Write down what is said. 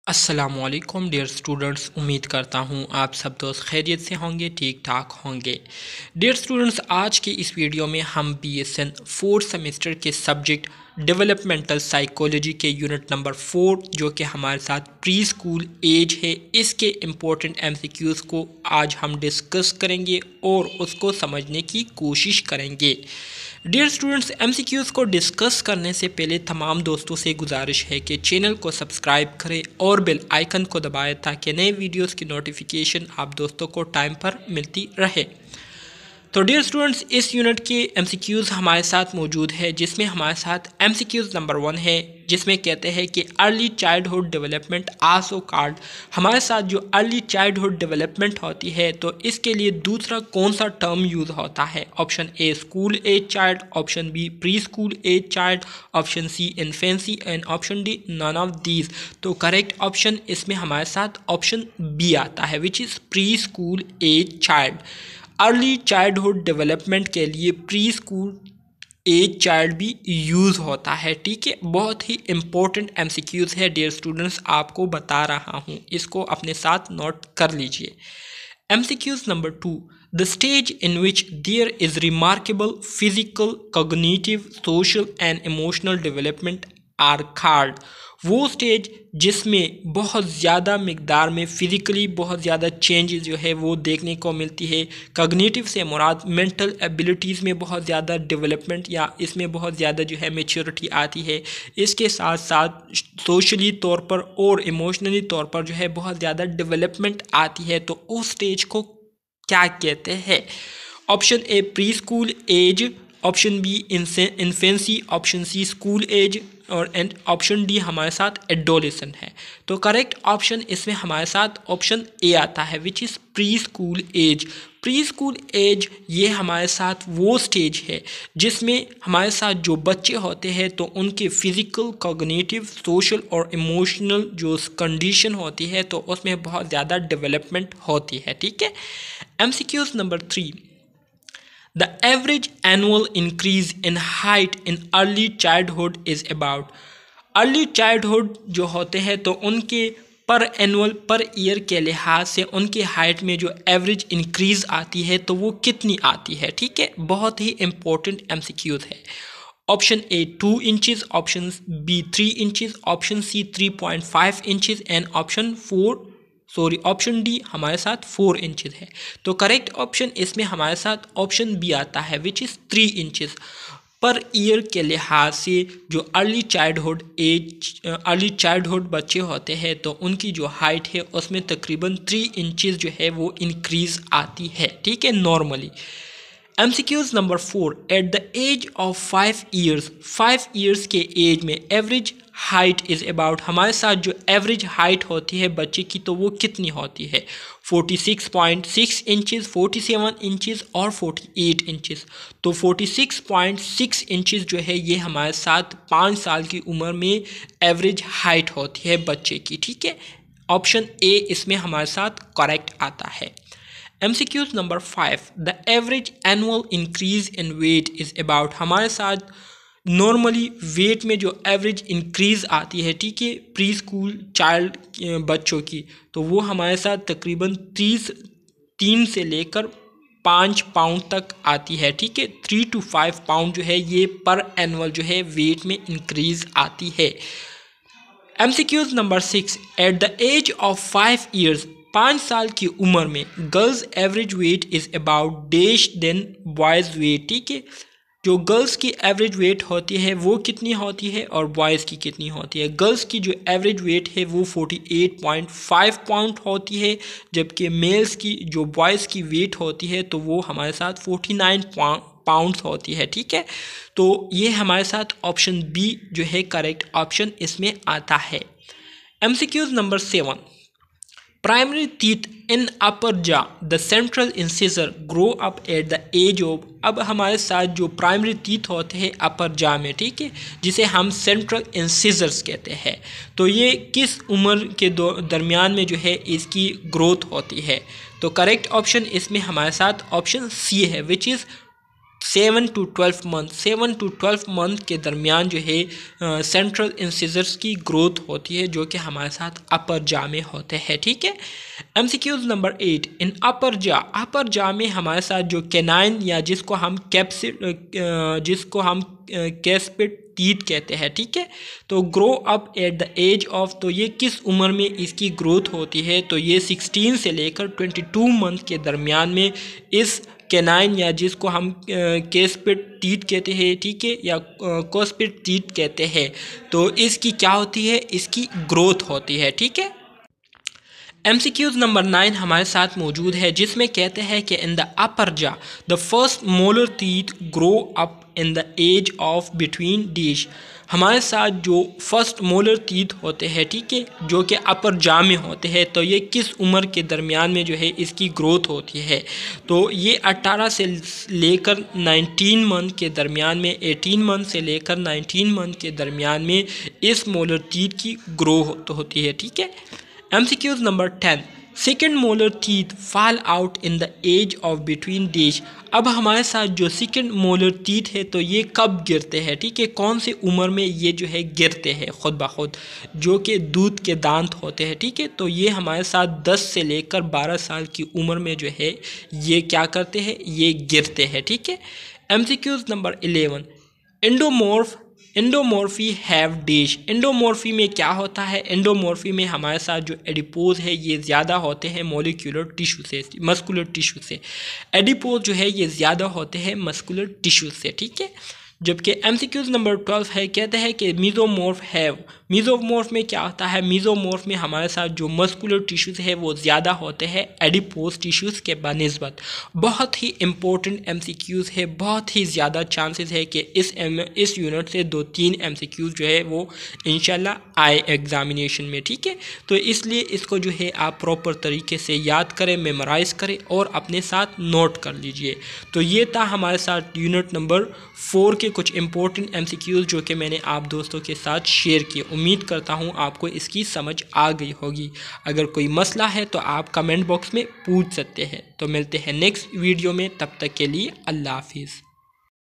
अस्सलामुअलैकुम dear students, उम्मीद करता हूँ आप सब दोस्त खैरियत से होंगे, ठीक ठाक होंगे। डियर स्टूडेंट्स, आज के इस वीडियो में हम BSN फोर्थ सेमेस्टर के सब्जेक्ट डेवलपमेंटल साइकोलॉजी के यूनिट नंबर 4 जो कि हमारे साथ प्री स्कूल एज है, इसके इम्पोर्टेंट MCQs को आज हम डिस्कस करेंगे और उसको समझने की कोशिश करेंगे। डियर स्टूडेंट्स, MCQs को डिस्कस करने से पहले तमाम दोस्तों से गुजारिश है कि चैनल को सब्सक्राइब करें और बेल आइकन को दबाएं ताकि नए वीडियोस की नोटिफिकेशन आप दोस्तों को टाइम पर मिलती रहे। तो डियर स्टूडेंट्स, इस यूनिट के MCQs हमारे साथ मौजूद है, जिसमें हमारे साथ MCQs नंबर 1 है, जिसमें कहते हैं कि early childhood development also called. हमारे साथ जो अर्ली चाइल्डहुड डेवलपमेंट होती है तो इसके लिए दूसरा कौन सा टर्म यूज़ होता है? Option A school age child, option B preschool age child, option C infancy and option D none of these. तो करेक्ट ऑप्शन इसमें हमारे साथ ऑप्शन बी आता है, which is preschool age child. Early childhood development के लिए preschool age child भी use होता है। ठीक है, बहुत ही इम्पोर्टेंट MCQs है डियर स्टूडेंट्स, आपको बता रहा हूँ, इसको अपने साथ नोट कर लीजिए। MCQs number 2, the stage in which there is remarkable physical, cognitive, social and emotional development are called. वो स्टेज जिसमें बहुत ज़्यादा मिकदार में फिज़िकली बहुत ज़्यादा चेंजेस जो है वो देखने को मिलती है। कॉग्निटिव से मुराद मेंटल एबिलिटीज़ में बहुत ज़्यादा डेवलपमेंट या इसमें बहुत ज़्यादा जो है मैच्योरिटी आती है। इसके साथ साथ सोशली तौर पर और इमोशनली तौर पर जो है बहुत ज़्यादा डेवलपमेंट आती है। तो उस स्टेज को क्या कहते हैं? Option A preschool age, option B infancy, option C school age और एंड ऑप्शन डी हमारे साथ एडोलेसेंट है। तो करेक्ट ऑप्शन इसमें हमारे साथ ऑप्शन ए आता है, which is preschool age. Preschool age ये हमारे साथ वो स्टेज है जिसमें हमारे साथ जो बच्चे होते हैं तो उनके फिज़िकल, कॉग्निटिव, सोशल और इमोशनल जो कंडीशन होती है तो उसमें बहुत ज़्यादा डेवलपमेंट होती है। ठीक है। MCQs number 3, the average annual increase in height in early childhood is about। Early childhood जो होते हैं तो उनके पर एनुअल पर ईयर के लिहाज से उनके हाइट में जो एवरेज इंक्रीज़ आती है तो वो कितनी आती है? ठीक है, बहुत ही इम्पोर्टेंट MCQs है। Option A 2 inches, option B 3 inches, option C 3.5 inches and option D हमारे साथ 4 इंचज़ है। तो करेक्ट ऑप्शन इसमें हमारे साथ ऑप्शन बी आता है, which is 3 inches. Per year के लिहाज से जो अर्ली चाइल्डहुड बच्चे होते हैं तो उनकी जो हाइट है उसमें तकरीबन 3 इंचज़ जो है वो इंक्रीज़ आती है। ठीक है, normally. MCQs number 4, at the age of 5 years के एज में एवरेज हाइट इज़ अबाउट। हमारे साथ जो एवरेज हाइट होती है बच्चे की तो वो कितनी होती है? 46.6 इंचज़, 47 इंचज़ और 48 इंचज़। तो 46.6 इंचज़ जो है ये हमारे साथ 5 साल की उम्र में एवरेज हाइट होती है बच्चे की। ठीक है, ऑप्शन ए इसमें हमारे साथ करेक्ट आता है। MCQs number 5, the average annual increase in weight is about. हमारे साथ नॉर्मली वेट में जो एवरेज इंक्रीज़ आती है, ठीक है, प्री स्कूल चाइल्ड बच्चों की, तो वो हमारे साथ तकरीबन 3 से लेकर 5 पाउंड तक आती है। ठीक है, 3 to 5 पाउंड जो है ये पर एनुअल जो है वेट में इंक्रीज़ आती है। MCQs number 6, at the age of 5 years, 5 साल की उम्र में girls average weight is about dash than boys weight. ठीक है, जो गर्ल्स की एवरेज वेट होती है वो कितनी होती है और बॉयज़ की कितनी होती है? गर्ल्स की जो एवरेज वेट है वो 48.5 पाउंड होती है, जबकि मेल्स की जो बॉयज़ की वेट होती है तो वो हमारे साथ 49 पाउंड्स होती है। ठीक है, तो ये हमारे साथ ऑप्शन बी जो है करेक्ट ऑप्शन इसमें आता है। MCQs number 7, primary teeth in upper jaw, the central incisor grow up at the age of. अब हमारे साथ जो प्राइमरी टीथ होते हैं अपर जा में, ठीक है, जिसे हम सेंट्रल इंसिजर्स कहते हैं, तो ये किस उम्र के दरमियान में जो है इसकी ग्रोथ होती है? तो करेक्ट ऑप्शन इसमें हमारे साथ ऑप्शन सी है, विच इज़ 7 to 12 मंथ के दरमियान जो है सेंट्रल इंसिजर्स की ग्रोथ होती है, जो कि हमारे साथ अपर जा में होते हैं। ठीक है। MCQs नंबर 8, इन अपर जा में हमारे साथ जो कैनाइन या जिसको हम कैस्पिड टीथ कहते हैं। ठीक है। तो grow up at the age of, तो ये किस उम्र में इसकी ग्रोथ होती है, तो ये 16 से लेकर 22 मंथ के दरमियान में इस कैनाइन या जिसको हम कैस्पिड टीथ कहते हैं, ठीक है, या कोस्पिड टीथ कहते हैं, तो इसकी क्या होती है, इसकी ग्रोथ होती है। ठीक है। MCQs नंबर 9 हमारे साथ मौजूद है, जिसमें कहते हैं कि इन the upper jaw the first molar teeth grow up in the age of between dash. हमारे साथ जो फर्स्ट मोलर टीथ होते हैं, ठीक है, जो कि अपर जा में होते हैं, तो ये किस उम्र के दरमियान में जो है इसकी ग्रोथ होती है, तो ये 18 से लेकर 19 मंथ के दरमियान में, 18 मंथ से लेकर 19 मंथ के दरमियान में इस मोलर टीथ की ग्रोथ होती है। ठीक है। MCQs number 10, second molar teeth fall out in the age of between dash. अब हमारे साथ जो सेकेंड मोलर टीथ है, तो ये कब गिरते हैं, ठीक है, कौन सी उम्र में ये जो है गिरते हैं खुद ब खुद, जो कि दूध के दांत होते हैं। ठीक है। तो ये हमारे साथ 10 से लेकर 12 साल की उम्र में जो है ये क्या करते हैं, ये गिरते हैं। ठीक है। MCQs number 11, endomorphy have dish. Endomorphy में क्या होता है, एंडोमॉर्फी में हमारे साथ जो एडिपोज है ये ज़्यादा होते हैं मॉलिक्यूलर टिश्यू से, मस्कुलर टिश्यू से। एडिपोज जो है ये ज़्यादा होते हैं मस्कुलर टिश्यू से। ठीक है। जबकि MCQs नंबर 12 है, कहते हैं कि मीजोमॉर्फ हैव। मीजोमॉर्फ में क्या होता है, मीजोमॉर्फ में हमारे साथ जो मस्कुलर टिश्यूज़ है वो ज़्यादा होते हैं एडिपोज टिश्यूज़ के बनिस्बत। बहुत ही इंपॉर्टेंट MCQs है, बहुत ही ज़्यादा चांसेस है कि इस यूनिट से 2-3 MCQs जो है वो इंशाल्लाह आए एग्जामिनेशन में। ठीक है। तो इसलिए इसको जो है आप प्रॉपर तरीके से याद करें, मेमोराइज़ करें और अपने साथ नोट कर लीजिए। तो ये था हमारे साथ यूनिट नंबर 4 के कुछ इंपॉर्टेंट MCQs जो कि मैंने आप दोस्तों के साथ शेयर किए। उम्मीद करता हूँ आपको इसकी समझ आ गई होगी। अगर कोई मसला है तो आप कमेंट बॉक्स में पूछ सकते हैं। तो मिलते हैं नेक्स्ट वीडियो में, तब तक के लिए अल्लाह हाफिज़।